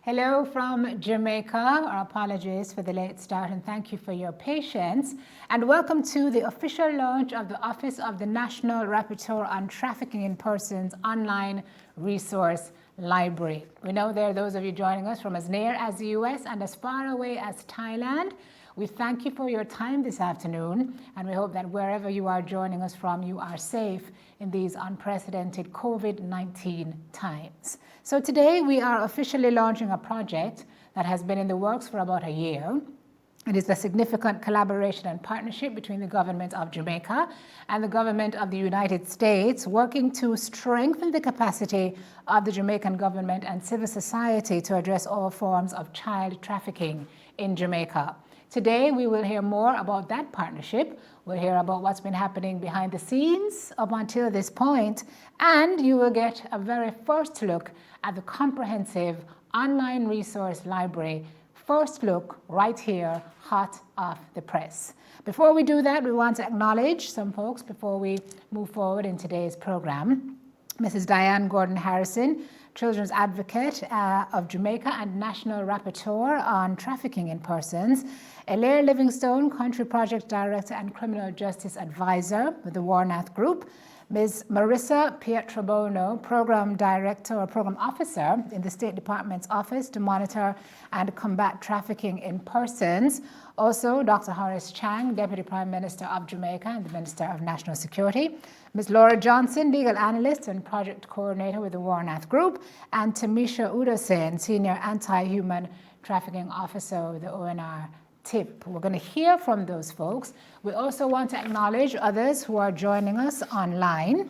Hello from Jamaica. Our apologies for the late start and thank you for your patience. And welcome to the official launch of the Office of the National Rapporteur on Trafficking in Persons online resource library. We know there are those of you joining us from as near as the US and as far away as Thailand. We thank you for your time this afternoon, and we hope that wherever you are joining us from, you are safe in these unprecedented COVID-19 times. So today we are officially launching a project that has been in the works for about a year. It is a significant collaboration and partnership between the government of Jamaica and the government of the United States, working to strengthen the capacity of the Jamaican government and civil society to address all forms of child trafficking in Jamaica. Today, we will hear more about that partnership. We'll hear about what's been happening behind the scenes up until this point, and you will get a very first look at the comprehensive online resource library. First look right here, hot off the press. Before we do that, we want to acknowledge some folks before we move forward in today's program. Mrs. Diane Gordon Harrison, Children's Advocate of Jamaica and National Rapporteur on Trafficking in Persons. Elaire Livingstone, Country Project Director and Criminal Justice Advisor with the ONRTIP Group. Ms. Marissa Pietrobono, Program Director or Program Officer in the State Department's Office to Monitor and Combat Trafficking in Persons. Also, Dr. Horace Chang, Deputy Prime Minister of Jamaica and the Minister of National Security. Ms. Laura Johnson, Legal Analyst and Project Coordinator with the ONRTIP Group. And Tamisha Udosen, Senior Anti-Human Trafficking Officer with the ONRTIP. We're going to hear from those folks. We also want to acknowledge others who are joining us online.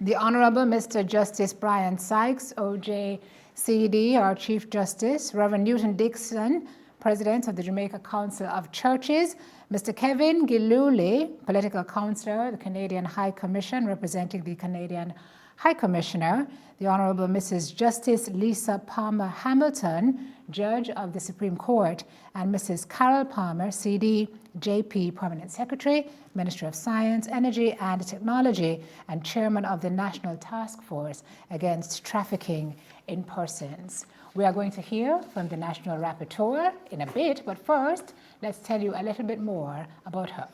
The Honorable Mr. Justice Brian Sykes, OJCD, our Chief Justice. Reverend Newton Dixon, President of the Jamaica Council of Churches. Mr. Kevin Giluli, Political Counselor, the Canadian High Commission, representing the Canadian High Commissioner. The Honorable Mrs. Justice Lisa Palmer Hamilton, Judge of the Supreme Court, and Mrs. Carol Palmer, CD, JP, Permanent Secretary, Minister of Science, Energy and Technology, and Chairman of the National Task Force Against Trafficking in Persons. We are going to hear from the National Rapporteur in a bit, but first, let's tell you a little bit more about her.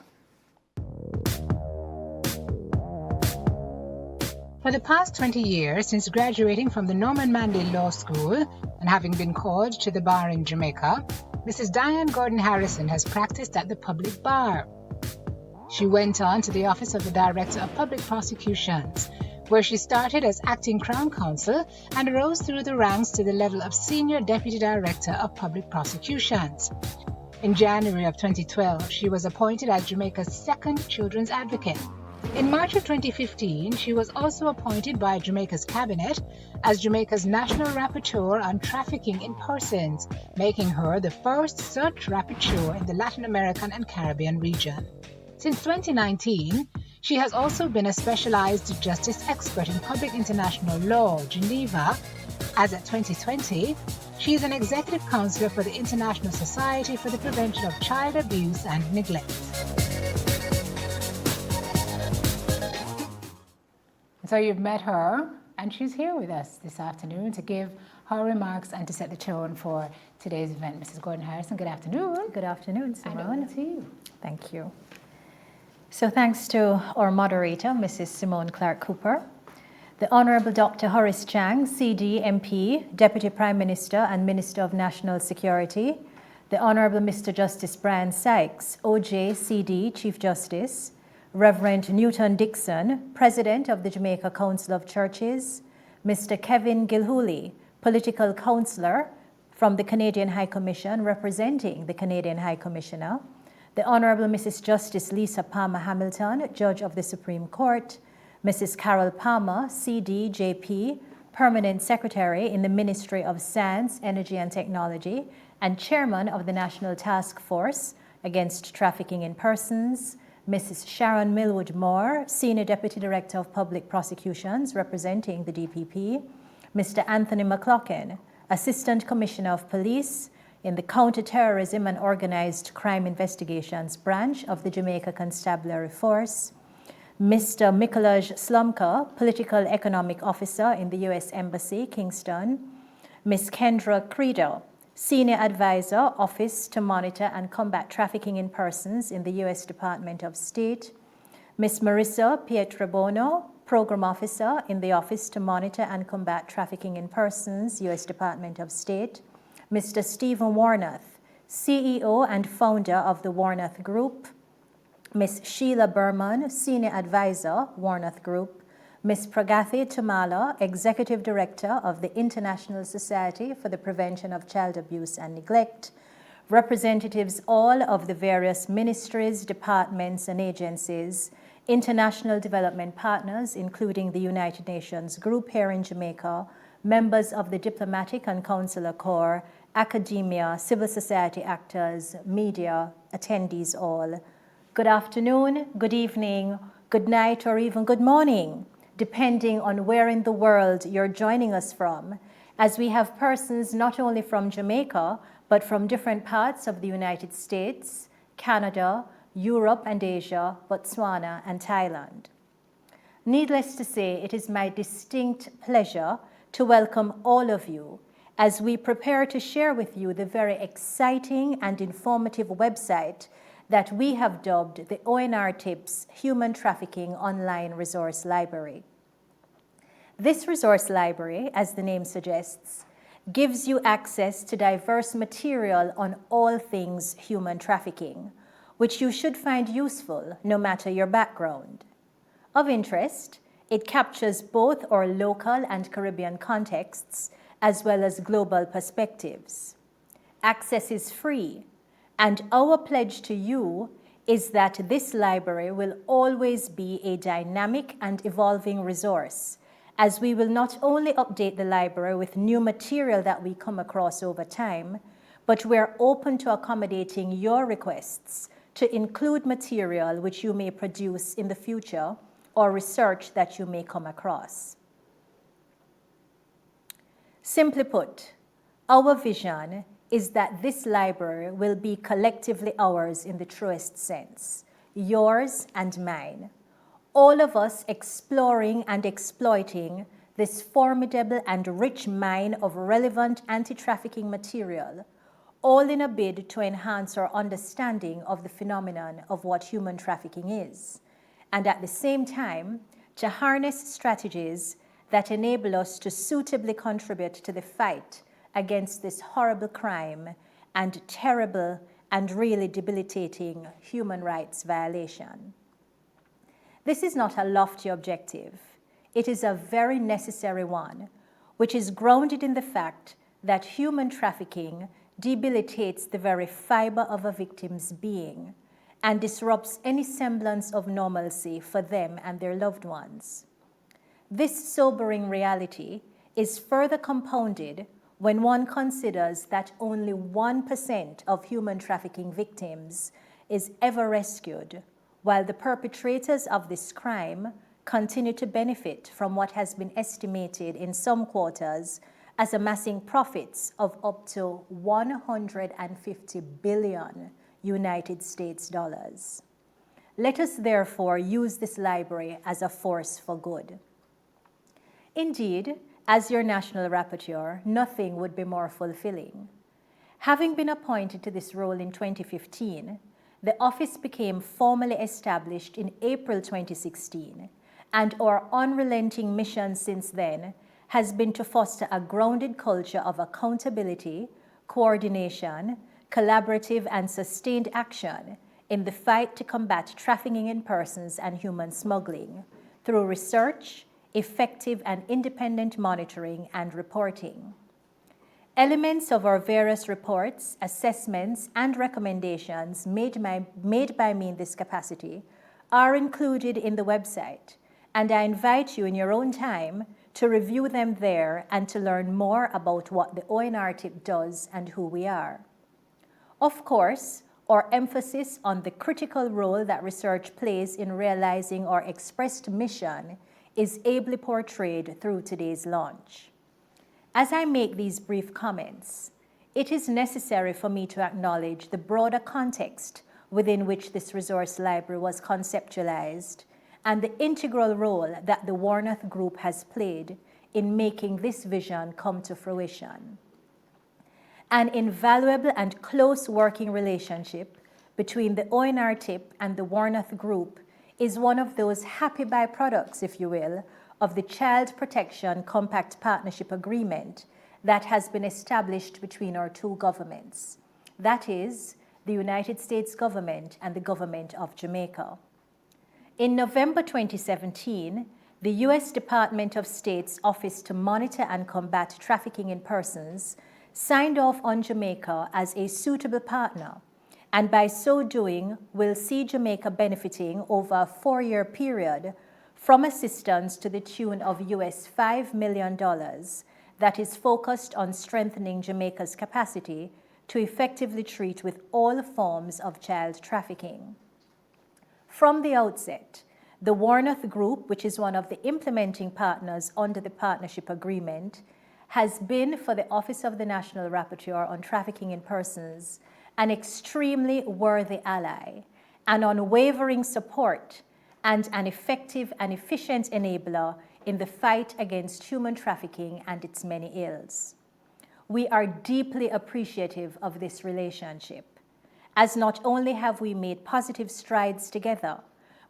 For the past 20 years, since graduating from the Norman Manley Law School and having been called to the bar in Jamaica, Mrs. Diane Gordon Harrison has practiced at the public bar. She went on to the Office of the Director of Public Prosecutions, where she started as acting Crown Counsel and rose through the ranks to the level of Senior Deputy Director of Public Prosecutions. In January of 2012, she was appointed as Jamaica's second Children's Advocate. In March of 2015, she was also appointed by Jamaica's Cabinet as Jamaica's National Rapporteur on Trafficking in Persons, making her the first such rapporteur in the Latin American and Caribbean region. Since 2019, she has also been a specialized justice expert in public international law, Geneva. As of 2020, she is an executive counselor for the International Society for the Prevention of Child Abuse and Neglect. So you've met her, and she's here with us this afternoon to give her remarks and to set the tone for today's event. Mrs. Gordon Harrison, good afternoon. Good afternoon, Simone. And over to you. Thank you. So thanks to our moderator, Mrs. Simone Clark Cooper, the Honorable Dr. Horace Chang, CD, MP, Deputy Prime Minister and Minister of National Security, the Honorable Mr. Justice Brian Sykes, OJ, CD, Chief Justice, Reverend Newton Dixon, President of the Jamaica Council of Churches, Mr. Kevin Gilhooly, Political Counselor from the Canadian High Commission, representing the Canadian High Commissioner, the Honorable Mrs. Justice Lisa Palmer Hamilton, Judge of the Supreme Court, Mrs. Carol Palmer, CD, JP, Permanent Secretary in the Ministry of Science, Energy and Technology, and Chairman of the National Task Force Against Trafficking in Persons, Mrs. Sharon Millwood Moore, Senior Deputy Director of Public Prosecutions, representing the DPP, Mr. Anthony McLaughlin, Assistant Commissioner of Police in the Counter-Terrorism and Organized Crime Investigations Branch of the Jamaica Constabulary Force, Mr. Mikolaj Slumka, Political Economic Officer in the U.S. Embassy, Kingston, Ms. Kendra Credo, Senior Advisor, Office to Monitor and Combat Trafficking in Persons in the U.S. Department of State, Ms. Marissa Pietrobono, Program Officer in the Office to Monitor and Combat Trafficking in Persons, U.S. Department of State, Mr. Stephen Warnoth, CEO and founder of the Warnoth Group, Ms. Sheila Berman, Senior Advisor, Warnoth Group, Ms. Pragathi Tumala, Executive Director of the International Society for the Prevention of Child Abuse and Neglect, representatives all of the various ministries, departments, and agencies, international development partners, including the United Nations Group here in Jamaica, members of the Diplomatic and Consular Corps, academia, civil society actors, media, attendees all. Good afternoon, good evening, good night, or even good morning, depending on where in the world you're joining us from, as we have persons not only from Jamaica, but from different parts of the United States, Canada, Europe and Asia, Botswana and Thailand. Needless to say, it is my distinct pleasure to welcome all of you as we prepare to share with you the very exciting and informative website that we have dubbed the ONRTIP's Human Trafficking Online Resource Library. This resource library, as the name suggests, gives you access to diverse material on all things human trafficking, which you should find useful no matter your background. Of interest, it captures both our local and Caribbean contexts, as well as global perspectives. Access is free, and our pledge to you is that this library will always be a dynamic and evolving resource, as we will not only update the library with new material that we come across over time, but we're open to accommodating your requests to include material which you may produce in the future or research that you may come across. Simply put, our vision is that this library will be collectively ours in the truest sense, yours and mine. All of us exploring and exploiting this formidable and rich mine of relevant anti-trafficking material, all in a bid to enhance our understanding of the phenomenon of what human trafficking is, and at the same time, to harness strategies that enable us to suitably contribute to the fight against this horrible crime and terrible and really debilitating human rights violation. This is not a lofty objective. It is a very necessary one, which is grounded in the fact that human trafficking debilitates the very fiber of a victim's being and disrupts any semblance of normalcy for them and their loved ones. This sobering reality is further compounded when one considers that only 1% of human trafficking victims is ever rescued, while the perpetrators of this crime continue to benefit from what has been estimated in some quarters as amassing profits of up to 150 billion United States dollars. Let us therefore use this library as a force for good. Indeed, as your national rapporteur, nothing would be more fulfilling. Having been appointed to this role in 2015, the office became formally established in April 2016, and our unrelenting mission since then has been to foster a grounded culture of accountability, coordination, collaborative and sustained action in the fight to combat trafficking in persons and human smuggling through research, effective and independent monitoring and reporting. Elements of our various reports, assessments, and recommendations made by me in this capacity are included in the website, and I invite you in your own time to review them there and to learn more about what the ONRTIP does and who we are. Of course, our emphasis on the critical role that research plays in realizing our expressed mission is ably portrayed through today's launch. As I make these brief comments, it is necessary for me to acknowledge the broader context within which this resource library was conceptualized and the integral role that the Warnoth Group has played in making this vision come to fruition. An invaluable and close working relationship between the ONRTIP and the ONRTIP Group is one of those happy byproducts, if you will, of the Child Protection Compact Partnership Agreement that has been established between our two governments. That is, the United States government and the government of Jamaica. In November 2017, the U.S. Department of State's Office to Monitor and Combat Trafficking in Persons signed off on Jamaica as a suitable partner, and by so doing will see Jamaica benefiting over a 4-year period from assistance to the tune of US $5 million that is focused on strengthening Jamaica's capacity to effectively treat with all forms of child trafficking. From the outset, the ONRTIP Group, which is one of the implementing partners under the partnership agreement, has been for the Office of the National Rapporteur on Trafficking in Persons an extremely worthy ally, an unwavering support, and an effective and efficient enabler in the fight against human trafficking and its many ills. We are deeply appreciative of this relationship, as not only have we made positive strides together,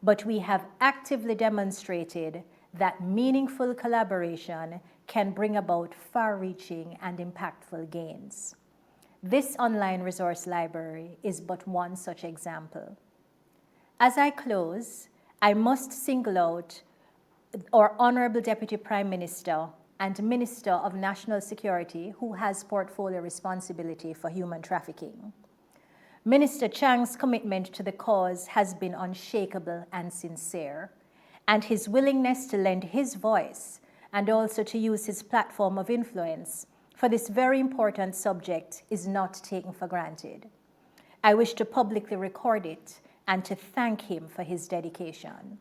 but we have actively demonstrated that meaningful collaboration can bring about far-reaching and impactful gains. This online resource library is but one such example. As I close, I must single out our Honorable Deputy Prime Minister and Minister of National Security, who has portfolio responsibility for human trafficking. Minister Chang's commitment to the cause has been unshakable and sincere, and his willingness to lend his voice and also to use his platform of influence for this very important subject is not taken for granted. I wish to publicly record it and to thank him for his dedication.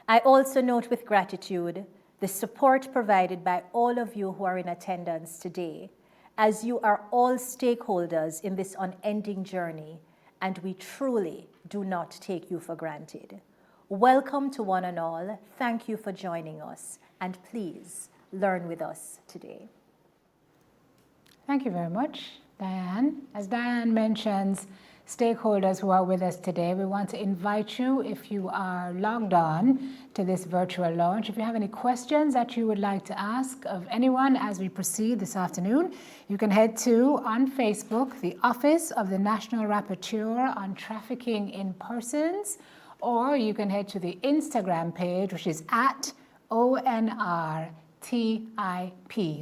I also note with gratitude the support provided by all of you who are in attendance today, as you are all stakeholders in this unending journey, and we truly do not take you for granted. Welcome to one and all. Thank you for joining us, and please learn with us today. Thank you very much, Diane. As Diane mentions, stakeholders who are with us today, we want to invite you, if you are logged on to this virtual launch, if you have any questions that you would like to ask of anyone as we proceed this afternoon, you can head to, on Facebook, the Office of the National Rapporteur on Trafficking in Persons, or you can head to the Instagram page, which is at ONRTIP.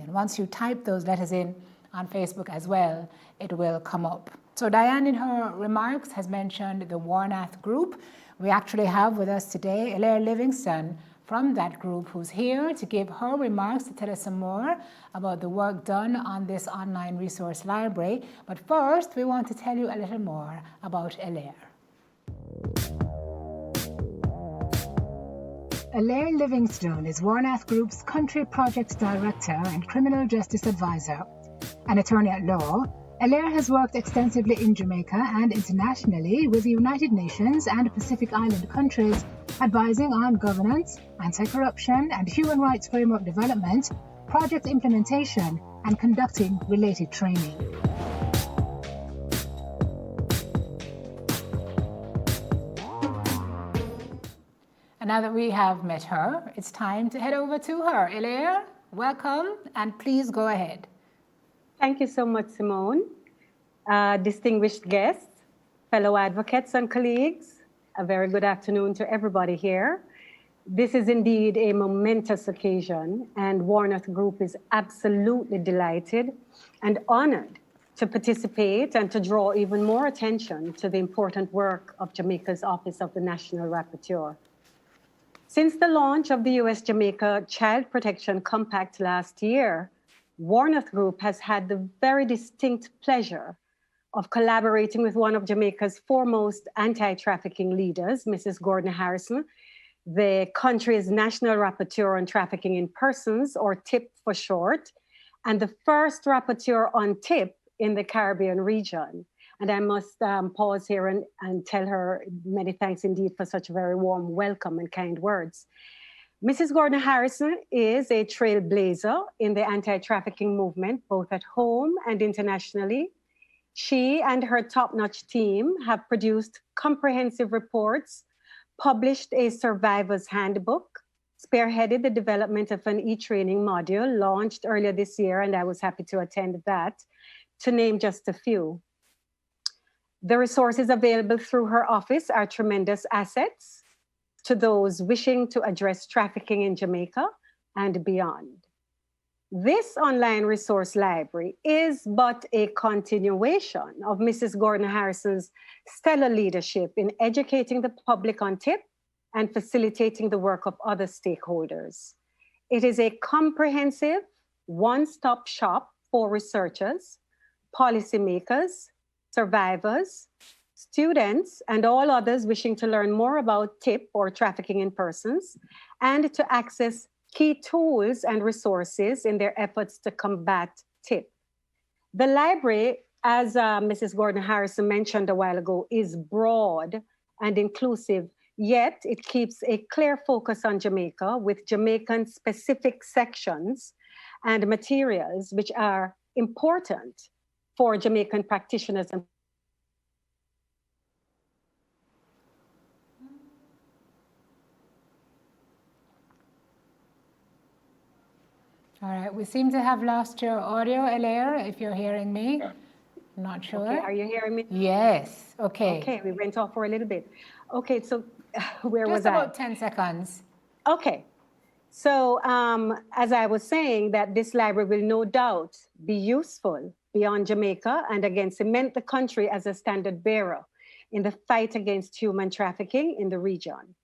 And once you type those letters in on Facebook as well, it will come up. So Diane, in her remarks, has mentioned the ONRTIP Group. We actually have with us today Elaire Livingston from that group, who's here to give her remarks to tell us some more about the work done on this online resource library. But first, we want to tell you a little more about Elaire. Elaire Livingston is ONRTIP Group's Country Project Director and Criminal Justice Advisor. An attorney at law, Elaire has worked extensively in Jamaica and internationally with the United Nations and Pacific Island countries, advising on governance, anti-corruption and human rights framework development, project implementation, and conducting related training. And now that we have met her, it's time to head over to her. Elaire, welcome, and please go ahead. Thank you so much, Simone. Distinguished guests, fellow advocates and colleagues, a very good afternoon to everybody here. This is indeed a momentous occasion, and ONRTIP Group is absolutely delighted and honored to participate and to draw even more attention to the important work of Jamaica's Office of the National Rapporteur. Since the launch of the US-Jamaica Child Protection Compact last year, ONRTIP Group has had the very distinct pleasure of collaborating with one of Jamaica's foremost anti-trafficking leaders, Mrs. Gordon Harrison, the country's National Rapporteur on Trafficking in Persons, or TIP for short, and the first rapporteur on TIP in the Caribbean region. And I must pause here and tell her many thanks indeed for such a very warm welcome and kind words. Mrs. Gordon Harrison is a trailblazer in the anti-trafficking movement, both at home and internationally. She and her top-notch team have produced comprehensive reports, published a survivor's handbook, spearheaded the development of an e-training module launched earlier this year, and I was happy to attend that, to name just a few. The resources available through her office are tremendous assets to those wishing to address trafficking in Jamaica and beyond. This online resource library is but a continuation of Mrs. Gordon Harrison's stellar leadership in educating the public on TIP and facilitating the work of other stakeholders. It is a comprehensive one-stop shop for researchers, policymakers, survivors, students, and all others wishing to learn more about TIP or trafficking in persons, and to access key tools and resources in their efforts to combat TIP. The library, as Mrs. Gordon Harrison mentioned a while ago, is broad and inclusive, yet it keeps a clear focus on Jamaica with Jamaican-specific sections and materials which are important for Jamaican practitioners and All right, we seem to have lost your audio, Elaire, if you're hearing me. I'm not sure. Okay, are you hearing me? Yes, okay. Okay, we went off for a little bit. Okay, so where was Just I? about 10 seconds. Okay, so as I was saying, that this library will no doubt be useful beyond Jamaica and again cement the country as a standard bearer in the fight against human trafficking in the region.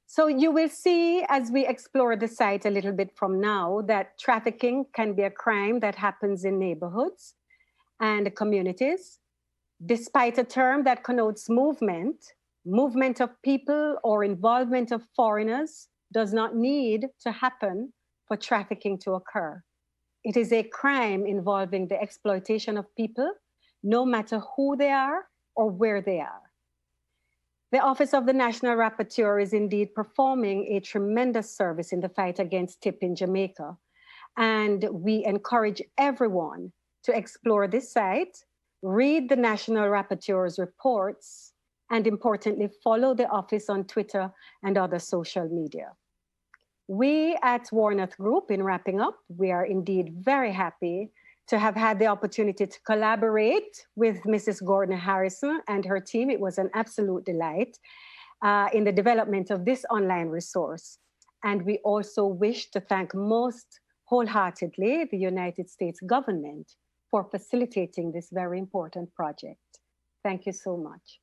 So you will see as we explore the site a little bit from now that trafficking can be a crime that happens in neighborhoods and communities. Despite a term that connotes movement of people or involvement of foreigners does not need to happen for trafficking to occur. It is a crime involving the exploitation of people, no matter who they are or where they are. The Office of the National Rapporteur is indeed performing a tremendous service in the fight against TIP in Jamaica. And we encourage everyone to explore this site, read the National Rapporteur's reports, and importantly, follow the office on Twitter and other social media. We at ONRTIP Group, in wrapping up, we are indeed very happy to have had the opportunity to collaborate with Mrs. Gordon Harrison and her team. It was an absolute delight in the development of this online resource. And we also wish to thank most wholeheartedly the United States government for facilitating this very important project. Thank you so much.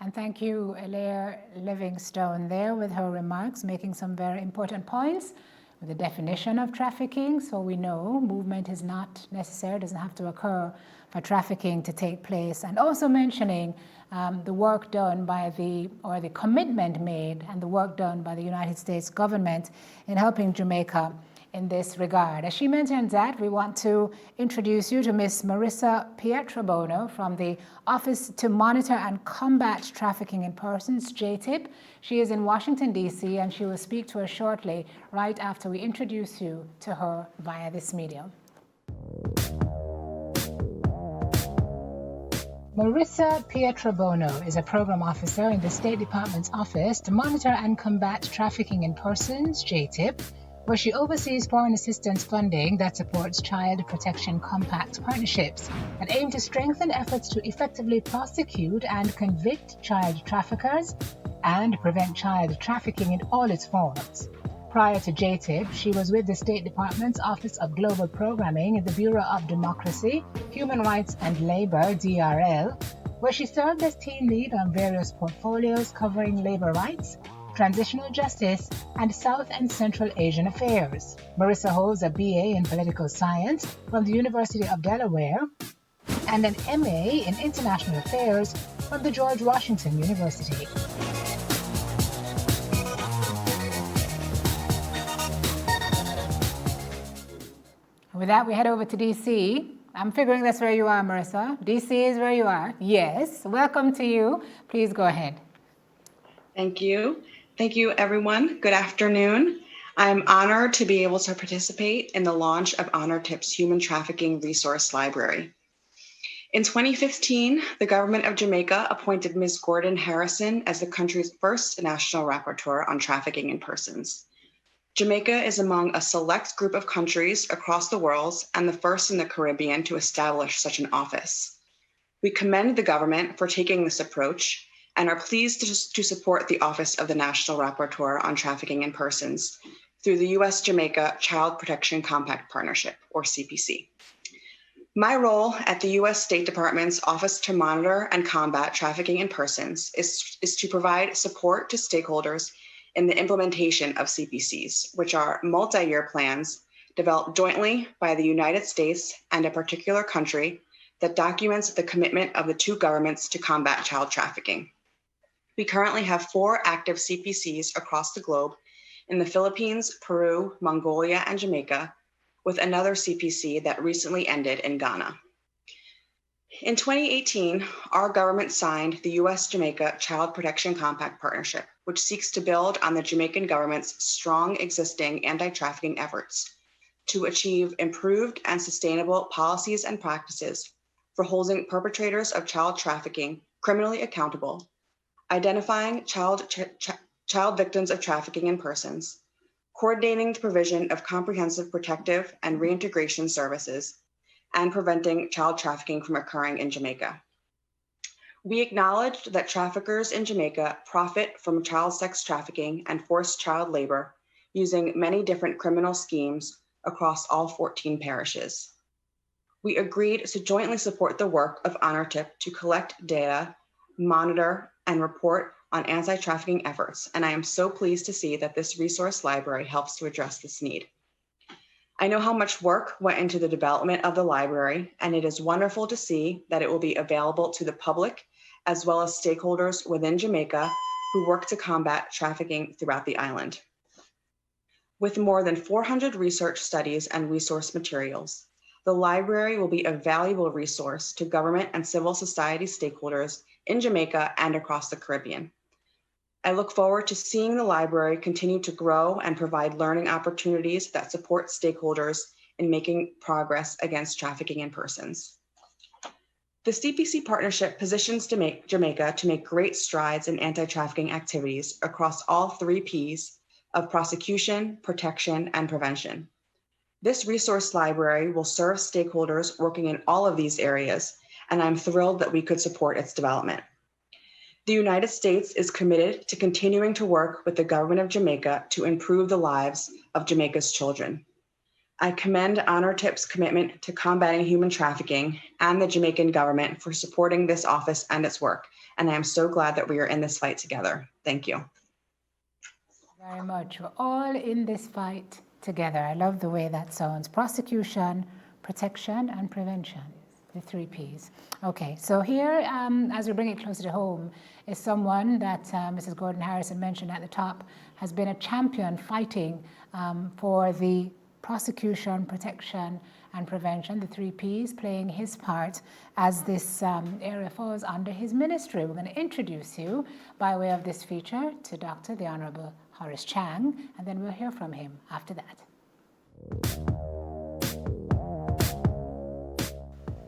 And thank you, Elaire Livingstone, there with her remarks, making some very important points. The definition of trafficking, so we know movement is not necessary, doesn't have to occur for trafficking to take place, and also mentioning the work done by the commitment made and the work done by the United States government in helping Jamaica in this regard. As she mentioned that, we want to introduce you to Ms. Marissa Pietrobono from the Office to Monitor and Combat Trafficking in Persons, JTIP. She is in Washington, D.C., and she will speak to us shortly, right after we introduce you to her via this medium. Marissa Pietrobono is a program officer in the State Department's Office to Monitor and Combat Trafficking in Persons, JTIP, where she oversees foreign assistance funding that supports Child Protection Compact partnerships and aim to strengthen efforts to effectively prosecute and convict child traffickers and prevent child trafficking in all its forms. Prior to JTIP, she was with the State Department's Office of Global Programming in the Bureau of Democracy, Human Rights and Labor, DRL, where she served as team lead on various portfolios covering labor rights, transitional justice, and South and Central Asian affairs. Marissa holds a BA in political science from the University of Delaware and an MA in international affairs from the George Washington University. With that, we head over to DC. I'm figuring that's where you are, Marissa. DC is where you are. Yes. Welcome to you. Please go ahead. Thank you. Thank you, everyone. Good afternoon. I'm honored to be able to participate in the launch of ONRTIP's Human Trafficking Resource Library. In 2015, the government of Jamaica appointed Ms. Gordon Harrison as the country's first national rapporteur on trafficking in persons. Jamaica is among a select group of countries across the world and the first in the Caribbean to establish such an office. We commend the government for taking this approach and are pleased to support the Office of the National Rapporteur on Trafficking in Persons through the U.S.-Jamaica Child Protection Compact Partnership, or CPC. My role at the U.S. State Department's Office to Monitor and Combat Trafficking in Persons is to provide support to stakeholders in the implementation of CPCs, which are multi-year plans developed jointly by the United States and a particular country that documents the commitment of the two governments to combat child trafficking. We currently have 4 active CPCs across the globe in the Philippines, Peru, Mongolia, and Jamaica, with another CPC that recently ended in Ghana. In 2018, our government signed the U.S.-Jamaica Child Protection Compact Partnership, which seeks to build on the Jamaican government's strong existing anti-trafficking efforts to achieve improved and sustainable policies and practices for holding perpetrators of child trafficking criminally accountable, identifying child victims of trafficking in persons, coordinating the provision of comprehensive protective and reintegration services, and preventing child trafficking from occurring in Jamaica. We acknowledged that traffickers in Jamaica profit from child sex trafficking and forced child labor using many different criminal schemes across all 14 parishes. We agreed to jointly support the work of ONRTIP to collect data, monitor, and report on anti-trafficking efforts, and I am so pleased to see that this resource library helps to address this need. I know how much work went into the development of the library, and it is wonderful to see that it will be available to the public as well as stakeholders within Jamaica who work to combat trafficking throughout the island. With more than 400 research studies and resource materials, the library will be a valuable resource to government and civil society stakeholders in Jamaica and across the Caribbean. I look forward to seeing the library continue to grow and provide learning opportunities that support stakeholders in making progress against trafficking in persons. The CPC partnership positions Jamaica to make great strides in anti-trafficking activities across all 3 Ps of prosecution, protection, and prevention. This resource library will serve stakeholders working in all of these areas, and I'm thrilled that we could support its development. The United States is committed to continuing to work with the government of Jamaica to improve the lives of Jamaica's children. I commend ONRTIP's commitment to combating human trafficking and the Jamaican government for supporting this office and its work, and I am so glad that we are in this fight together. Thank you. Very much. We're all in this fight together. I love the way that sounds. Prosecution, protection, and prevention. The 3 Ps. Okay, so here, as we bring it closer to home, is someone that Mrs. Gordon Harrison mentioned at the top, has been a champion fighting for the prosecution, protection, and prevention, the 3 Ps, playing his part as this area falls under his ministry. We're going to introduce you by way of this feature to Dr. the Honorable Horace Chang, and then we'll hear from him after that.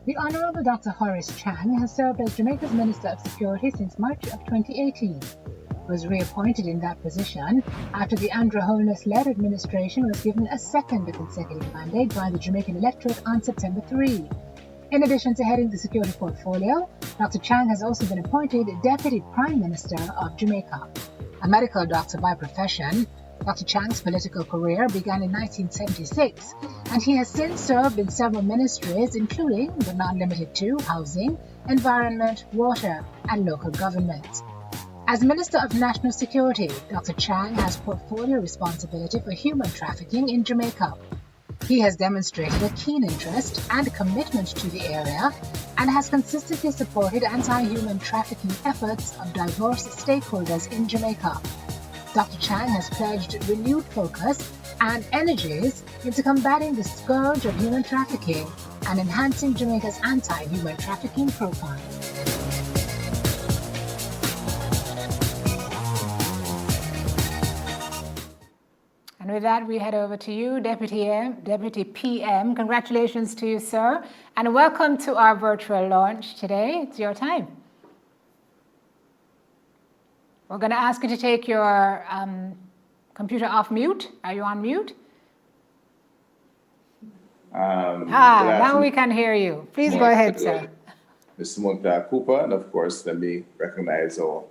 The Honorable Dr. Horace Chang has served as Jamaica's Minister of Security since March of 2018. He was reappointed in that position after the Andrew Holness-led administration was given a second consecutive mandate by the Jamaican electorate on September 3. In addition to heading the security portfolio, Dr. Chang has also been appointed Deputy Prime Minister of Jamaica. A medical doctor by profession, Dr. Chang's political career began in 1976, and he has since served in several ministries, including, but not limited to, housing, environment, water, and local government. As Minister of National Security, Dr. Chang has portfolio responsibility for human trafficking in Jamaica. He has demonstrated a keen interest and commitment to the area and has consistently supported anti-human trafficking efforts of diverse stakeholders in Jamaica. Dr. Chang has pledged renewed focus and energies into combating the scourge of human trafficking and enhancing Jamaica's anti-human trafficking profile. And with that, we head over to you, Deputy PM. Congratulations to you, sir. And welcome to our virtual launch today. It's your time. We're going to ask you to take your computer off mute. Are you on mute? Now we can hear you. Please go ahead, sir. Mr. Simone Cooper, and of course, let me recognize our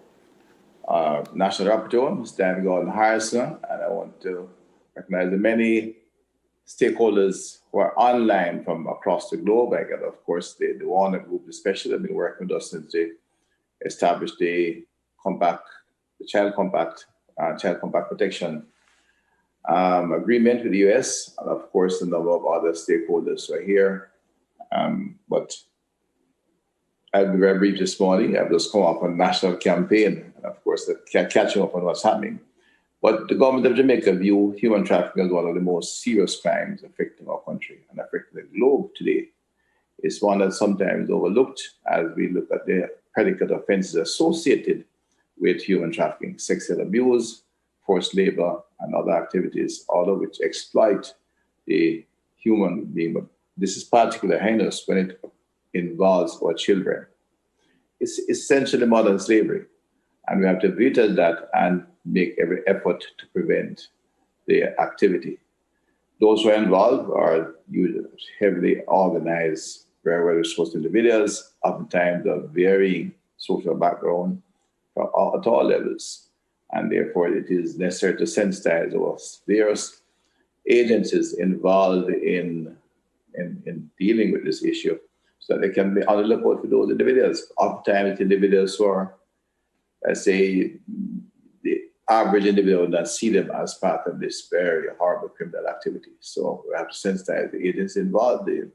National Rapporteur, Mr. Dan Gordon Harrison, and I want to recognize the many stakeholders who are online from across the globe. I get, of course, the ONRTIP group especially have been working with us since they established the Child Compact Protection agreement with the US, and of course, a number of other stakeholders who are here. But I'll be very brief this morning. I've just come up on a national campaign, and of course, catching up on what's happening. But the government of Jamaica view human trafficking as one of the most serious crimes affecting our country and affecting the globe today. It's one that's sometimes overlooked as we look at the predicate offenses associated with human trafficking, sexual abuse, forced labor, and other activities, all of which exploit the human being. But this is particularly heinous when it involves our children. It's essentially modern slavery, and we have to retell that and make every effort to prevent the activity. Those who are involved are usually heavily organized, very well-resourced individuals, oftentimes of varying social background at all levels. And therefore, it is necessary to sensitize our various agencies involved in dealing with this issue so that they can be on the lookout for those individuals. Oftentimes, individuals who are, let's say, the average individual would not see them as part of this very horrible criminal activity. So we have to sensitize the agencies involved, the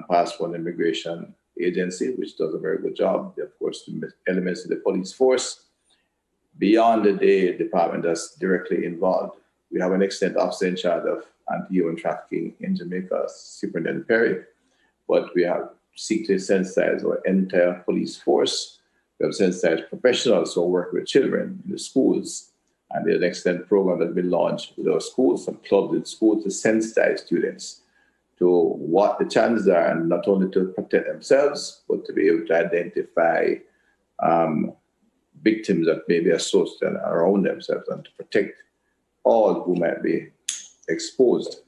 Passport and Immigration Agency, which does a very good job. Of course, the elements of the police force, beyond the department that's directly involved. We have an excellent officer in charge of anti-human trafficking in Jamaica, Superintendent Perry, but we have seek to sensitize our entire police force. We have sensitized professionals who work with children in the schools, and there's an excellent program that's been launched with our schools and clubs in schools to sensitize students to what the chances are, and not only to protect themselves, but to be able to identify victims that may be associated around themselves and to protect all who might be exposed.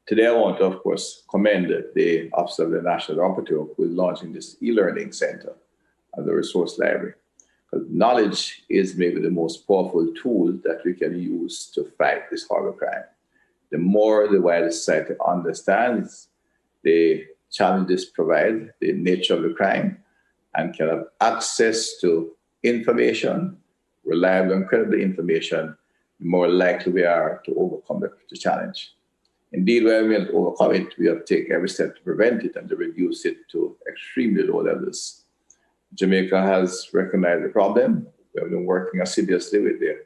Today, I want to, of course, commend the Office of the National Rapporteur who is launching this e-learning center as a resource library. Because knowledge is maybe the most powerful tool that we can use to fight this horrible crime. The more the wider society understands the challenges provide, the nature of the crime, and can have access to information, reliable and credible information, the more likely we are to overcome the challenge. Indeed, when we have to overcome it, we have to take every step to prevent it and to reduce it to extremely low levels. Jamaica has recognized the problem. We have been working assiduously with the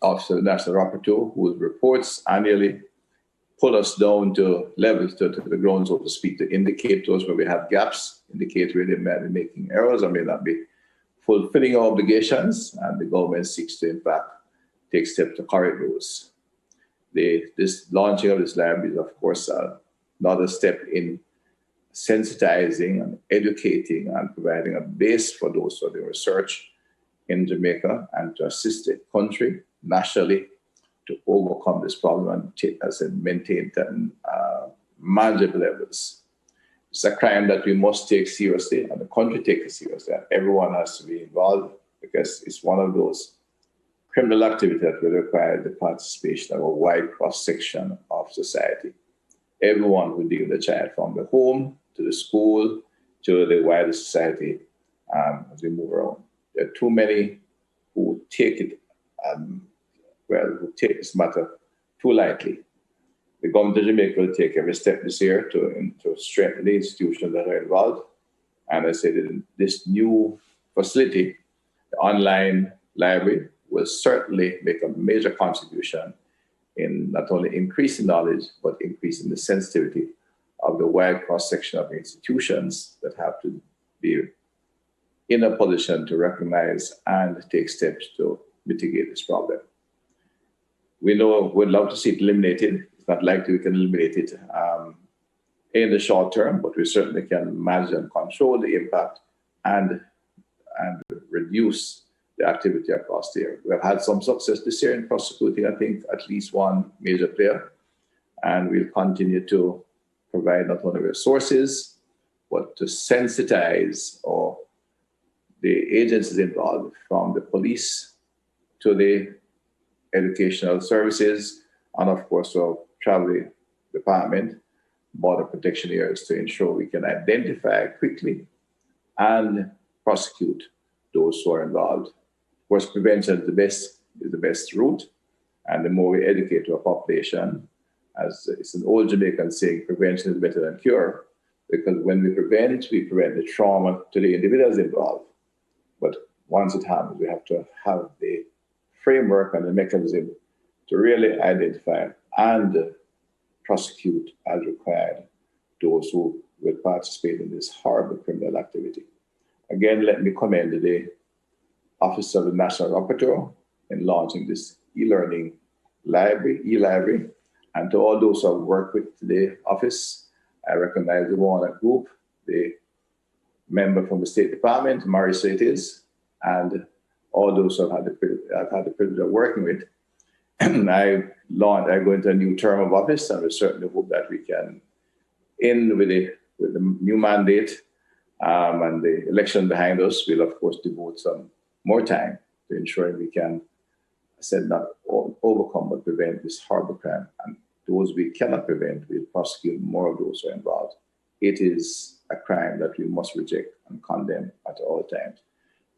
Office of the National Rapporteur, whose reports annually pull us down to levels, to the ground, so to speak, to indicate to us where we have gaps, indicate where they may be making errors or may not be fulfilling our obligations, and the government seeks to, in fact, take steps to correct those. This launching of this library is, of course, another step in sensitizing and educating and providing a base for those who are doing research in Jamaica and to assist the country nationally to overcome this problem and maintain them manageable levels. It's a crime that we must take seriously, and the country takes it seriously, and everyone has to be involved because it's one of those criminal activities that will require the participation of a wide cross-section of society. Everyone who deals with the child, from the home to the school to the wider society, as we move around. There are too many who take it, who take this matter too lightly. The government of Jamaica will take every step this year to strengthen the institutions that are involved. And I say that this new facility, the online library, will certainly make a major contribution in not only increasing knowledge, but increasing the sensitivity of the wide cross-section of institutions that have to be in a position to recognize and take steps to mitigate this problem. we know we'd love to see it eliminated. It's not likely we can eliminate it in the short term, but we certainly can manage and control the impact and reduce the activity across the area. We have had some success this year in prosecuting, I think, at least one major player, and we'll continue to provide not only resources, but to sensitize the agencies involved, from the police to the educational services, and of course, our travel department, border protection areas, to ensure we can identify quickly and prosecute those who are involved. Of course, prevention is the best route, and the more we educate our population, as it's an old Jamaican saying, prevention is better than cure, because when we prevent the trauma to the individuals involved. But once it happens, we have to have the framework and the mechanism to really identify and prosecute as required those who will participate in this horrible criminal activity. Again, let me commend the Office of the National Rapporteur in launching this e-learning e-library, and to all those who have worked with the office. I recognize the Warner Group, the member from the State Department, Marissa it is, and all those who I've had the privilege of working with. I go into a new term of office, and we certainly hope that we can end with the new mandate and the election behind us. We'll of course devote some more time to ensuring we can, I said, not overcome but prevent this horrible crime. And those we cannot prevent, we'll prosecute more of those who are involved. It is a crime that we must reject and condemn at all times.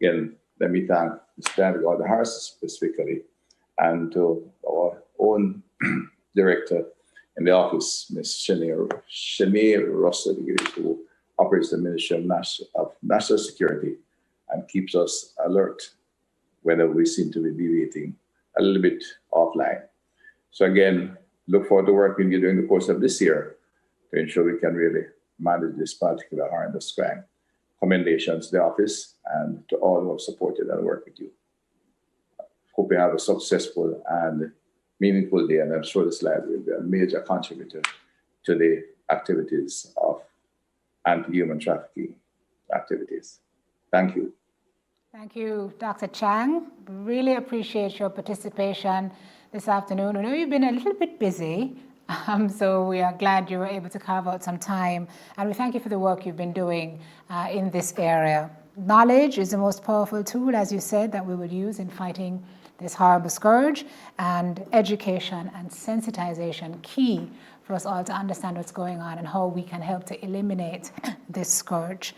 Again, let me thank Mr. Dan Gordon-Harris specifically, and to our own director in the office, Ms. Shanae Russell, who operates the Ministry of National Security and keeps us alert whenever we seem to be deviating a little bit offline. So again, look forward to working with you during the course of this year to ensure we can really manage this particular horrendous crime. Commendations to the office and to all who have supported and worked with you. Hope you have a successful and meaningful day, and I'm sure this library will be a major contributor to the activities of anti-human trafficking activities. Thank you. Thank you, Dr. Chang. Really appreciate your participation this afternoon. I know you've been a little bit busy, so we are glad you were able to carve out some time, and we thank you for the work you've been doing in this area. Knowledge is the most powerful tool, as you said, that we will use in fighting this horrible scourge, and education and sensitization key for us all to understand what's going on and how we can help to eliminate this scourge.